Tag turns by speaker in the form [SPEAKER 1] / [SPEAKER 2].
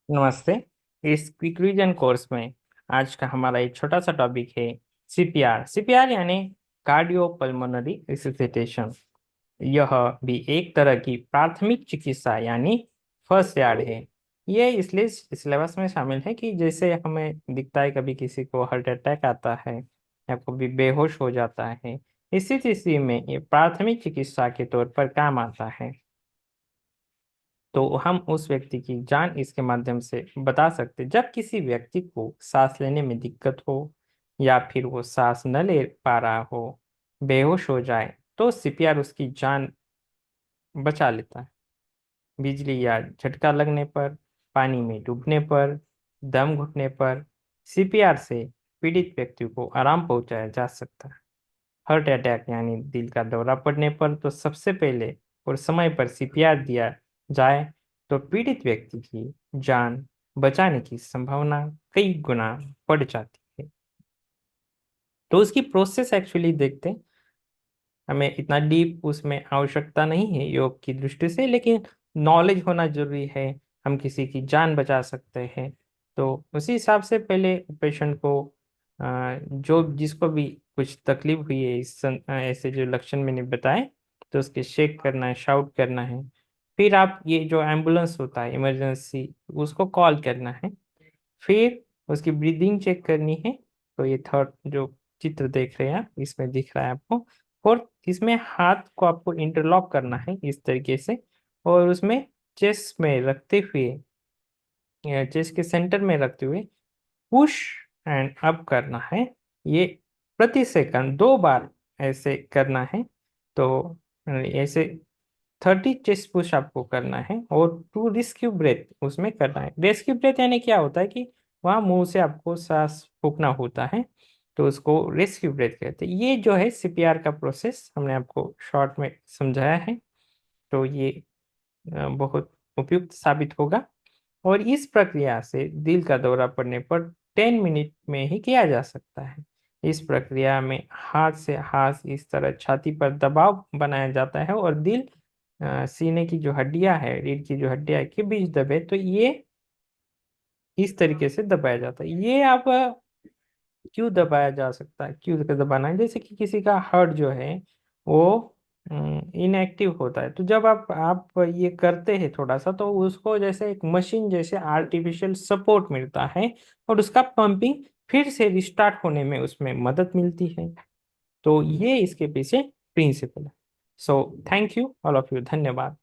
[SPEAKER 1] नमस्ते। इस quick revision course में आज का हमारा एक छोटा सा टॉपिक है सीपीआर। सीपीआर यानी कार्डियो पल्मोनरी रिsuscitation। यह भी एक तरह की प्राथमिक चिकित्सा यानी फर्स्ट एड है। ये इसलिए सिलेबस में शामिल है कि जैसे हमें दिखता है कभी किसी को हार्ट अटैक आता है या कभी बेहोश हो जाता है, इसी स्थिति में ये प्राथमिक चिकित्सा के तौर पर काम आता है। तो हम उस व्यक्ति की जान इसके माध्यम से बता सकते। जब किसी व्यक्ति को सांस लेने में दिक्कत हो या फिर वो सांस न ले पा रहा हो, बेहोश हो जाए, तो सीपीआर उसकी जान बचा लेता है। बिजली या झटका लगने पर, पानी में डूबने पर, दम घुटने पर सीपीआर से पीड़ित व्यक्ति को आराम पहुंचाया जा सकता है। हार्ट अटैक यानी दिल का दौरा पड़ने पर तो सबसे पहले और समय पर सीपीआर दिया जाए तो पीड़ित व्यक्ति की जान बचाने की संभावना कई गुना बढ़ जाती है। तो उसकी प्रोसेस एक्चुअली देखते हैं। हमें इतना डीप उसमें आवश्यकता नहीं है योग की दृष्टि से, लेकिन नॉलेज होना जरूरी है। हम किसी की जान बचा सकते हैं। तो उसी हिसाब से पहले पेशेंट को जो जिसको भी कुछ तकलीफ हुई है ऐसे जो लक्षण मैंने बताए, तो उसके शेक करना है, शाउट करना है। फिर आप ये जो एम्बुलेंस होता है इमरजेंसी, उसको कॉल करना है। फिर उसकी ब्रीदिंग चेक करनी है। तो ये थर्ड जो चित्र देख रहे हैं आप, इसमें दिख रहा है आपको। और इसमें हाथ को आपको इंटरलॉक करना है इस तरीके से, और उसमें चेस्ट में रखते हुए, चेस्ट के सेंटर में रखते हुए पुश एंड अप करना है। ये प्रति सेकंड 2 बार ऐसे करना है। तो ऐसे 30 चेस्ट पुश आपको करना है, और 2 रेस्क्यू ब्रेथ उसमें करना है। रेस्क्यू ब्रेथ यानी क्या होता है कि वहाँ मुंह से आपको सांस फूकना होता है, तो उसको रेस्क्यू ब्रेथ कहते हैं। ये जो है सीपीआर का प्रोसेस हमने आपको शॉर्ट में समझाया है। तो ये बहुत उपयुक्त साबित होगा। और इस प्रक्रिया से दिल का दौरा पड़ने पर 10 मिनट में ही किया जा सकता है। इस प्रक्रिया में हाथ से हाथ इस तरह छाती पर दबाव बनाया जाता है, और दिल सीने की जो हड्डियां है, रीढ़ की जो हड्डियां है, के बीच दबे, तो ये इस तरीके से दबाया जाता है। ये आप क्यों दबाया जा सकता है, क्यों दबाना है, जैसे कि किसी का हार्ट जो है वो इनएक्टिव होता है, तो जब आप ये करते हैं थोड़ा सा, तो उसको जैसे एक मशीन जैसे आर्टिफिशियल सपोर्ट मिलता है, और उसका पंपिंग फिर से रिस्टार्ट होने में उसमें मदद मिलती है। तो ये इसके पीछे प्रिंसिपल है। So thank you all of you, धन्यवाद।